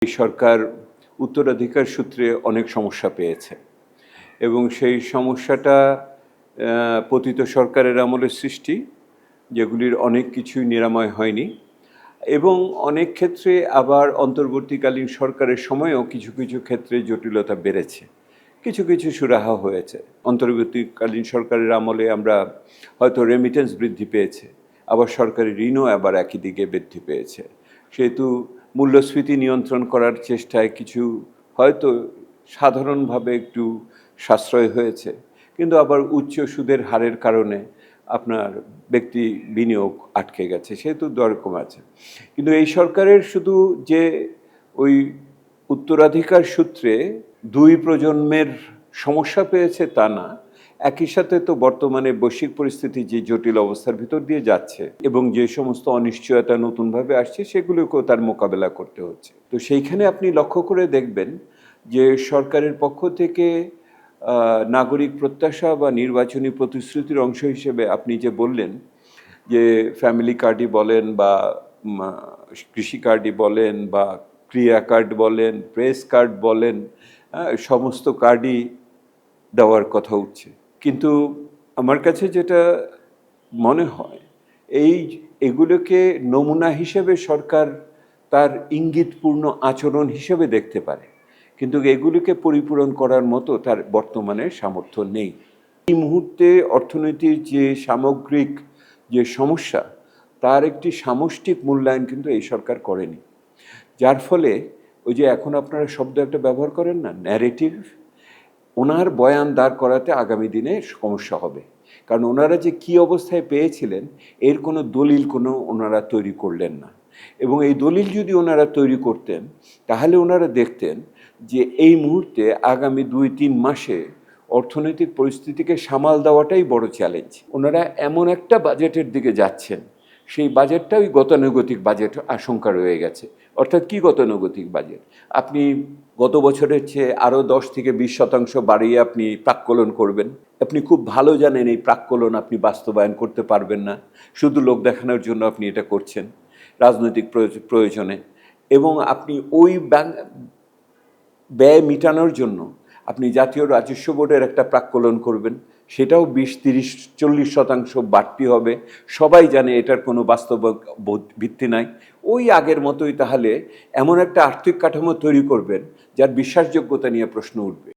এই সরকার উত্তরাধিকার সূত্রে অনেক সমস্যা পেয়েছে এবং সেই সমস্যাটা পতিত সরকারের আমলে সৃষ্টি, যেগুলির অনেক কিছুই নিরাময় হয়নি এবং অনেক ক্ষেত্রে আবার অন্তর্বর্তীকালীন সরকারের সময়ও কিছু কিছু ক্ষেত্রে জটিলতা বেড়েছে, কিছু কিছু সুরাহা হয়েছে। অন্তর্বর্তীকালীন সরকারের আমলে আমরা হয়তো রেমিটেন্স বৃদ্ধি পেয়েছে, আবার সরকারি ঋণও আবার একই দিকে বৃদ্ধি পেয়েছে। সেহেতু মূল্যস্ফীতি নিয়ন্ত্রণ করার চেষ্টায় কিছু হয়তো সাধারণভাবে একটু সাশ্রয় হয়েছে, কিন্তু আবার উচ্চ সুদের হারের কারণে আপনার ব্যক্তি বিনিয়োগ আটকে গেছে, সেহেতু দর কমেছে। কিন্তু এই সরকারের শুধু যে ওই উত্তরাধিকার সূত্রে দুই প্রজন্মের সমস্যা পেয়েছে তা না, একই সাথে তো বর্তমানে বৈশ্বিক পরিস্থিতি যে জটিল অবস্থার ভিতর দিয়ে যাচ্ছে এবং যে সমস্ত অনিশ্চয়তা নতুনভাবে আসছে সেগুলোকেও তার মোকাবেলা করতে হচ্ছে। তো সেইখানে আপনি লক্ষ্য করে দেখবেন যে সরকারের পক্ষ থেকে নাগরিক প্রত্যাশা বা নির্বাচনী প্রতিশ্রুতির অংশ হিসেবে আপনি যে বললেন যে ফ্যামিলি কার্ডই বলেন বা কৃষি কার্ডই বলেন বা ক্রিয়া কার্ড বলেন, প্রেস কার্ড বলেন, সমস্ত কার্ডই দেওয়ার কথা উঠছে। কিন্তু আমার কাছে যেটা মনে হয়, এগুলোকে নমুনা হিসেবে সরকার তার ইঙ্গিতপূর্ণ আচরণ হিসেবে দেখতে পারে, কিন্তু এগুলিকে পরিপূরণ করার মতো তার বর্তমানে সামর্থ্য নেই। এই মুহূর্তে অর্থনীতির যে সামগ্রিক যে সমস্যা, তার একটি সামষ্টিক মূল্যায়ন কিন্তু এই সরকার করেনি, যার ফলে ওই যে এখন আপনারা শব্দ একটা ব্যবহার করেন না, ন্যারেটিভ, ওনার বয়ান দাঁড় করাতে আগামী দিনে সমস্যা হবে। কারণ ওনারা যে কী অবস্থায় পেয়েছিলেন এর কোনো দলিল ওনারা তৈরি করলেন না, এবং এই দলিল যদি ওনারা তৈরি করতেন তাহলে ওনারা দেখতেন যে এই মুহূর্তে আগামী 2-3 মাসে অর্থনৈতিক পরিস্থিতিকে সামাল দেওয়াটাই বড় চ্যালেঞ্জ। ওনারা এমন একটা বাজেটের দিকে যাচ্ছেন, সেই বাজেটটা ওই গতানুগতিক বাজেট আশঙ্কা রয়ে গেছে। অর্থাৎ কি গতানুগতিক বাজেট? আপনি গত বছরের চেয়ে আরও 10-20% বাড়িয়ে আপনি প্রাক্কলন করবেন। আপনি খুব ভালো জানেন এই প্রাক্কলন আপনি বাস্তবায়ন করতে পারবেন না, শুধু লোক দেখানোর জন্য আপনি এটা করছেন রাজনৈতিক প্রয়োজনে, এবং আপনি ওই ব্যয় মেটানোর জন্য আপনি জাতীয় রাজস্ব বোর্ডের একটা প্রাক্কলন করবেন, সেটাও 20-30-40% বাড়তি হবে। সবাই জানে এটার কোনো বাস্তব ভিত্তি নাই। ওই আগের মতোই তাহলে এমন একটা আর্থিক কাঠামো তৈরি করবেন যার বিশ্বাসযোগ্যতা নিয়ে প্রশ্ন উঠবে।